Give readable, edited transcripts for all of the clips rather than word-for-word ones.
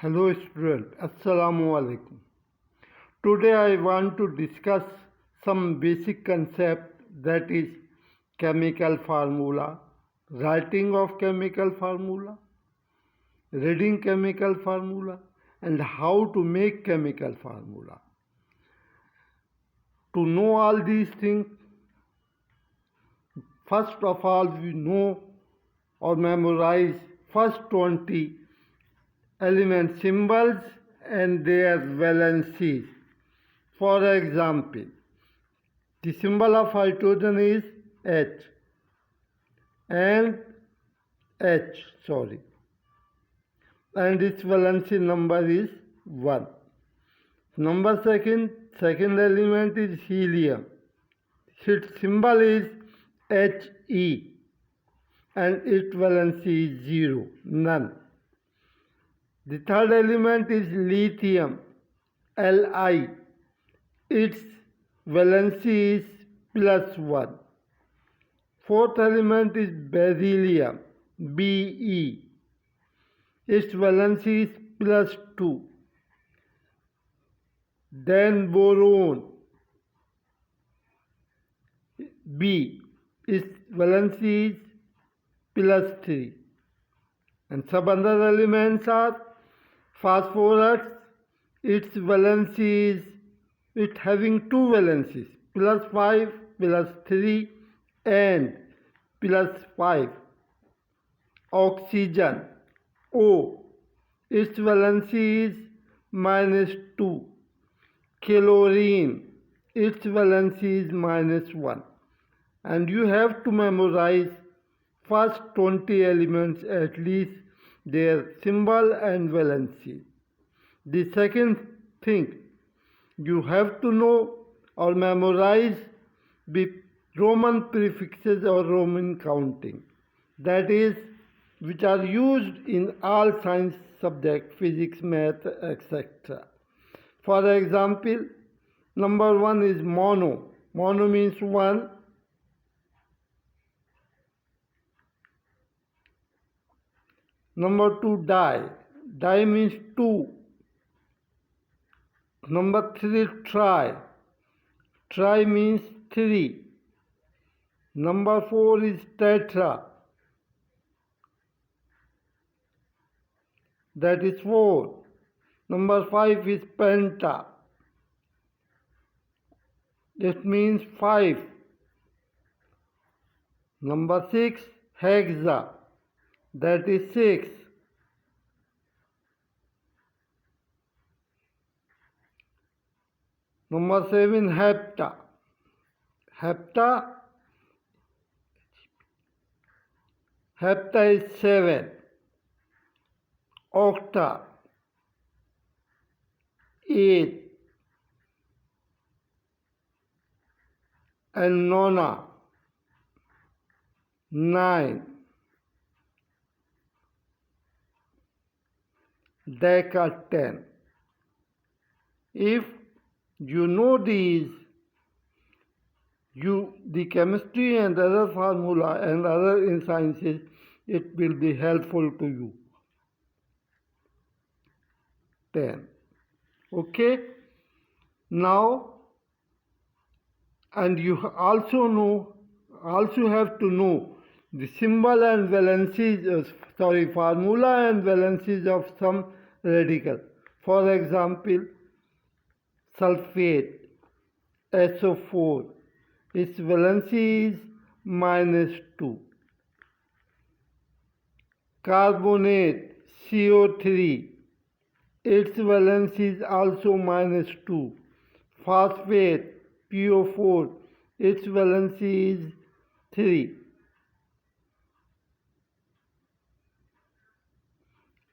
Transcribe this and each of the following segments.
Hello student, Assalamu alaikum. Today I want to discuss some basic concept, that is chemical formula, writing of chemical formula, reading chemical formula, and how to make chemical formula. To know all these things, first of all we know or memorize first 20 element symbols and their valencies. For example, the symbol of hydrogen is H and and its valency number is 1. Second element is helium. Its symbol is He and its valency is 0, none. The third element is lithium, Li. Its valency is +1. Fourth element is beryllium, Be. Its valency is +2. Then boron, B. Its valency is +3. And some other elements are phosphorus. Its valency is having two valencies, +5, +3 and +5. Oxygen, O. Its valency is -2. Chlorine, its valency is -1. And you have to memorize first 20 elements, at least their symbol and valency. The second thing, you have to know or memorize the Roman prefixes or Roman counting, that is, which are used in all science subjects, physics, math, etc. For example, number 1 is mono. Mono means 1. Number 2, di. Di means 2. Number 3, tri. Tri means 3. Number 4 is tetra. That is 4. Number 5 is penta. That means 5. Number 6, hexa. That is 6. Number 7, hepta. Hepta is 7. Octa, 8. And nona, 9. Deca, 10. If you know these, the chemistry and other formula and other in sciences, it will be helpful to you. 10. Okay? Now, and you also have to know the symbol and valencies, formula and valencies of some radical. For example, sulfate, SO4, its valency is -2. Carbonate, CO3, its valency is also -2. Phosphate, PO4, its valency is 3.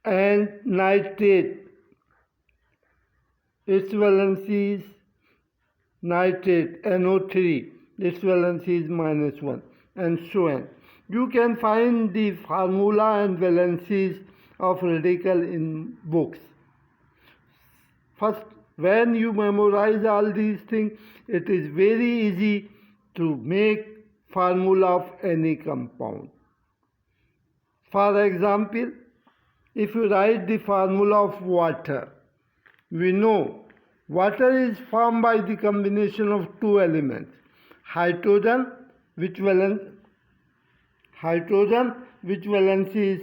And nitrate, its valency is nitrate, NO3, its valency is -1, and so on. You can find the formula and valencies of radical in books. First, when you memorize all these things, it is very easy to make formula of any compound. For example, if you write the formula of water, we know water is formed by the combination of two elements, hydrogen, which valence is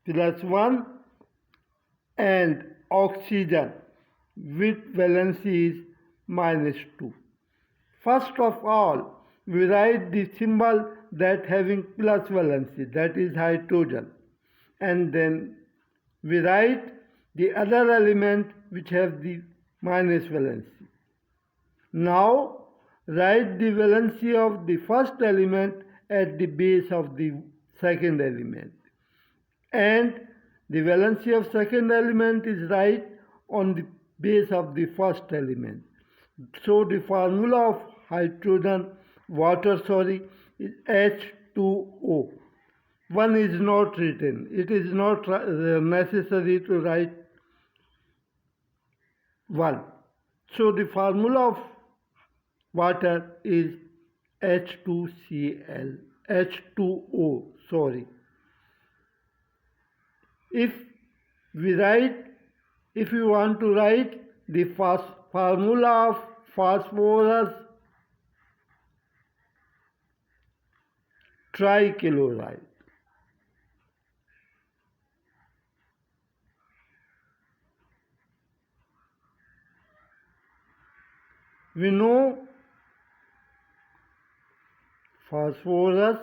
+1, and oxygen, which valence is -2. First of all, we write the symbol that having plus valency, that is hydrogen, and then we write the other element which have the minus valency. Now write the valency of the first element at the base of the second element, and the valency of second element is right on the base of the first element. So the formula of water is H2O. One is not written. It is not necessary to write one. So the formula of water is H2Cl, H2O, sorry. If you want to write the formula of phosphorus trichloride, we know phosphorus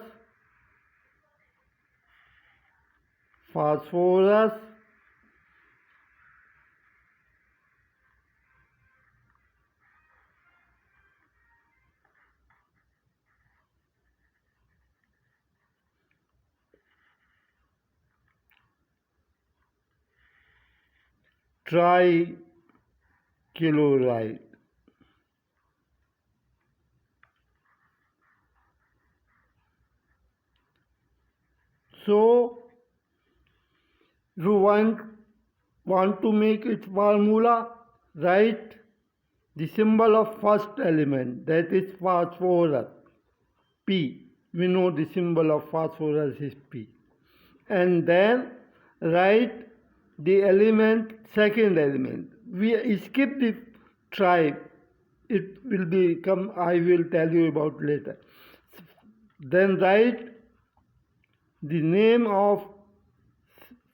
trichloride. So you want to make its formula, write the symbol of first element, that is phosphorus, P. We know the symbol of phosphorus is P. And then write the second element. We skip the tri. It will become, I will tell you about later. Then write the name of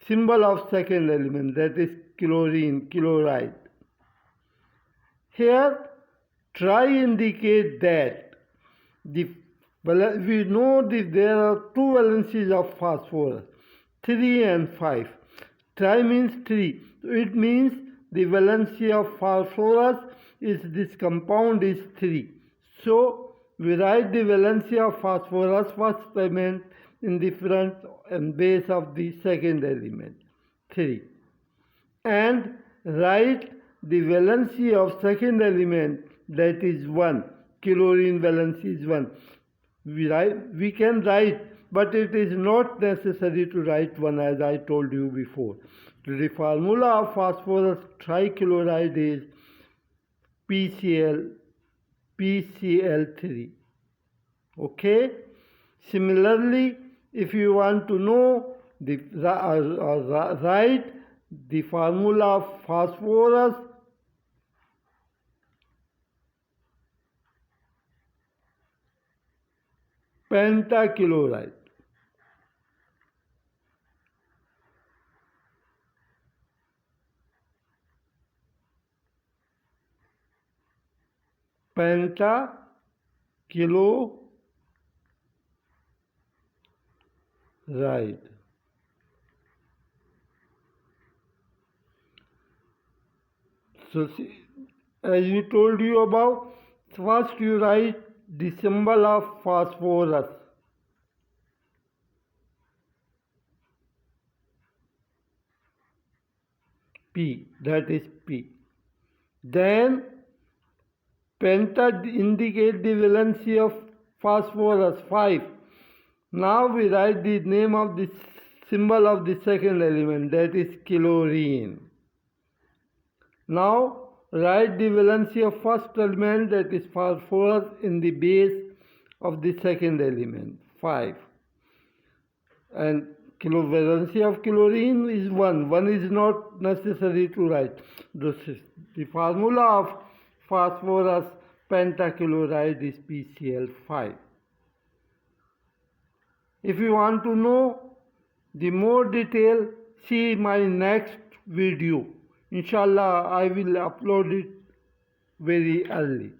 symbol of second element, that is chloride. Here, tri indicate that we know that there are two valencies of phosphorus, 3 and 5. Tri means 3. It means the valency of phosphorus is this compound is 3. So we write the valency of phosphorus first element in the front and base of the second element, 3. And write the valency of second element, that is 1. Chlorine valency is 1. We can write, but it is not necessary to write 1, as I told you before. The formula of phosphorus trichloride is PCl3. Okay? Similarly, if you want to know write the formula of phosphorus pentachloride. Pentachloride. So, as we told you above, first you write the symbol of phosphorus. P, that is P. Then penta indicate the valency of phosphorus, 5. Now we write the name of the symbol of the second element, that is chlorine. Now write the valency of first element, that is phosphorus, in the base of the second element, 5. And Valency of chlorine is 1. 1 is not necessary to write. The formula of phosphorus pentachloride is PCl5. If you want to know the more detail, see my next video. Inshallah, I will upload it very early.